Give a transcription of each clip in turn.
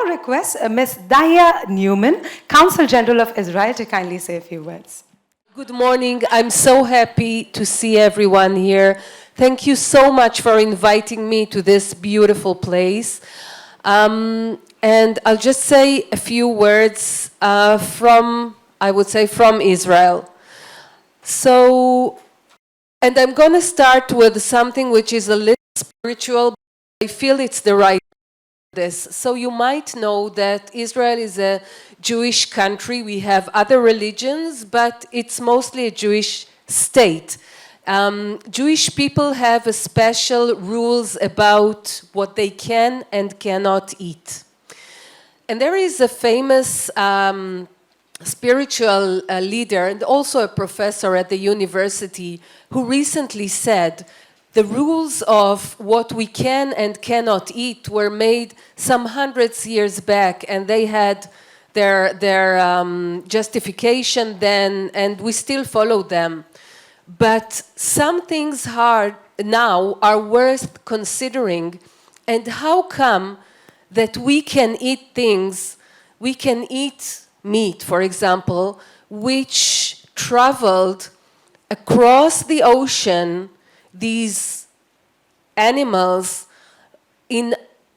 now request Ms. Dahlia Neumann, Consul General of Israel, to kindly say a few words. Good morning. I'm so happy to see everyone here. Thank you so much for inviting me to this beautiful place. And I'll just say a few words from Israel. So, and I'm going to start with something which is a little spiritual, but I feel it's the right this. So you might know that Israel is a Jewish country. We have other religions, but it's mostly a Jewish state. Jewish people have special rules about what they can and cannot eat. And there is a famous spiritual leader and also a professor at the university who recently said the rules of what we can and cannot eat were made some hundreds years back, and they had their justification then, and we still follow them. But some things now are worth considering, and how come that we can eat things, we can eat meat, for example, which traveled across the ocean, these animals in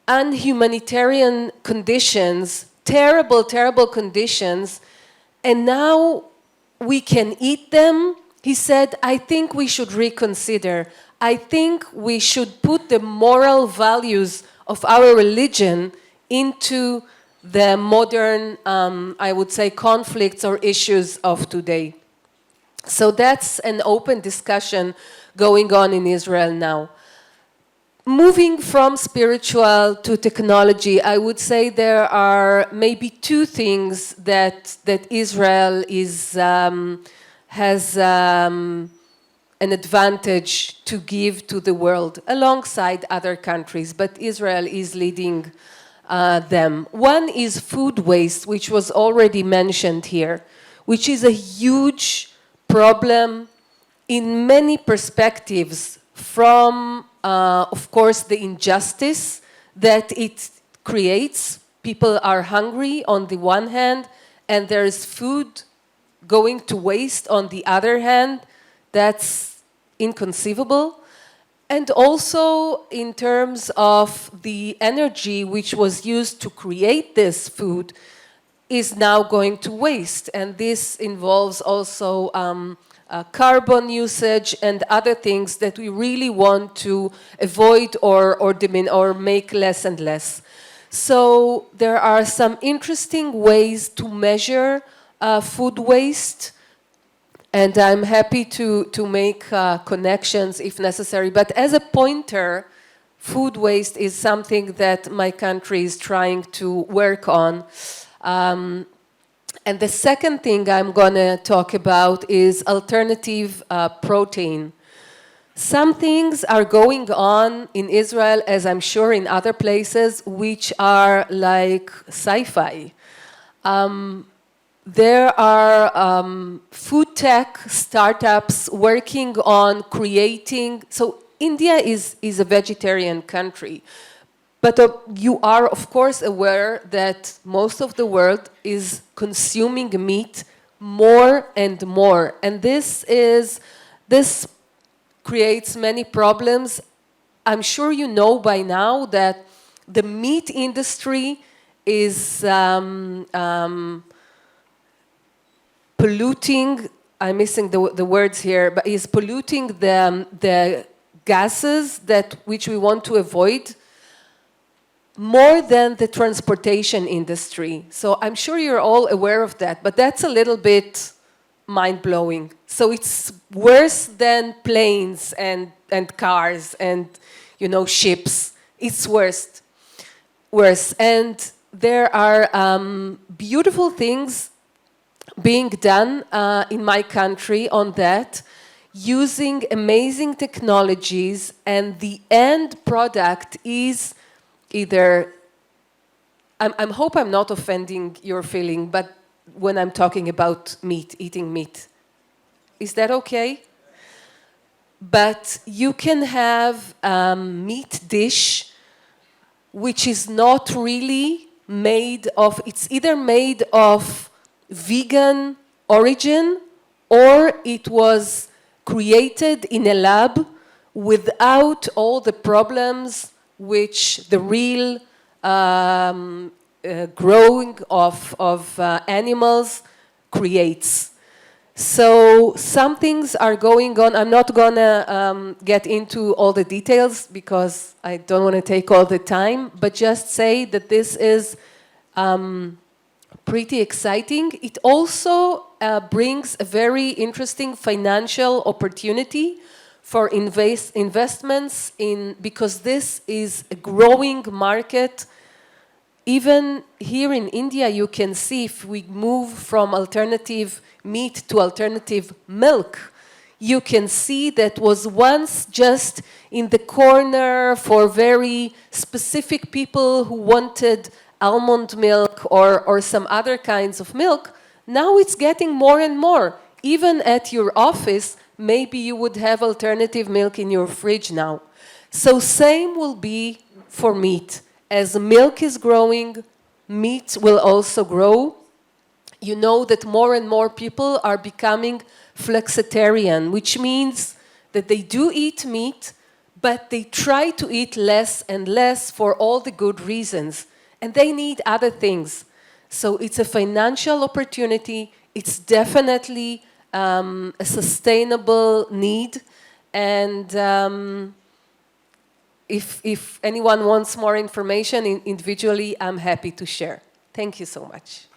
unhumanitarian conditions, terrible, terrible conditions, and now we can eat them. He said, I think we should reconsider. I think we should put the moral values of our religion into the modern, I would say, conflicts or issues of today. So that's an open discussion going on in Israel now. Moving from spiritual to technology, I would say there are maybe two things that Israel has an advantage to give to the world alongside other countries, but Israel is leading them. One is food waste, which was already mentioned here, which is a huge problem in many perspectives, from, of course, the injustice that it creates. People are hungry on the one hand, and there is food going to waste on the other hand. That's inconceivable. And also in terms of the energy which was used to create this food is now going to waste. And this involves also carbon usage and other things that we really want to avoid or make less and less. So there are some interesting ways to measure food waste, and I'm happy to make connections if necessary. But as a pointer, food waste is something that my country is trying to work on. And the second thing I'm going to talk about is alternative protein. Some things are going on in Israel, as I'm sure in other places, which are like sci-fi. There are food tech startups working on creating, so India is a vegetarian country. But you are, of course, aware that most of the world is consuming meat more and more. And this creates many problems. I'm sure you know by now that the meat industry is polluting, I'm missing the words here, but is polluting the gases which we want to avoid, more than the transportation industry. So I'm sure you're all aware of that, but that's a little bit mind-blowing. So it's worse than planes and cars and, ships. It's worse. And there are beautiful things being done in my country on that, using amazing technologies, and the end product is either, I hope I'm not offending your feeling, but when I'm talking about meat, eating meat, is that okay? But you can have a meat dish which is not really it's either made of vegan origin or it was created in a lab without all the problems which the real growing of animals creates. So some things are going on. I'm not gonna get into all the details because I don't want to take all the time, but just say that this is pretty exciting. It also brings a very interesting financial opportunity for investments because this is a growing market. Even here in India, you can see if we move from alternative meat to alternative milk, you can see that was once just in the corner for very specific people who wanted almond milk or some other kinds of milk. Now it's getting more and more. Even at your office, maybe you would have alternative milk in your fridge now. So same will be for meat. As milk is growing, meat will also grow. You know that more and more people are becoming flexitarian, which means that they do eat meat, but they try to eat less and less for all the good reasons. And they need other things. So it's a financial opportunity. It's definitely a sustainable need. And if anyone wants more information individually, I'm happy to share. Thank you so much.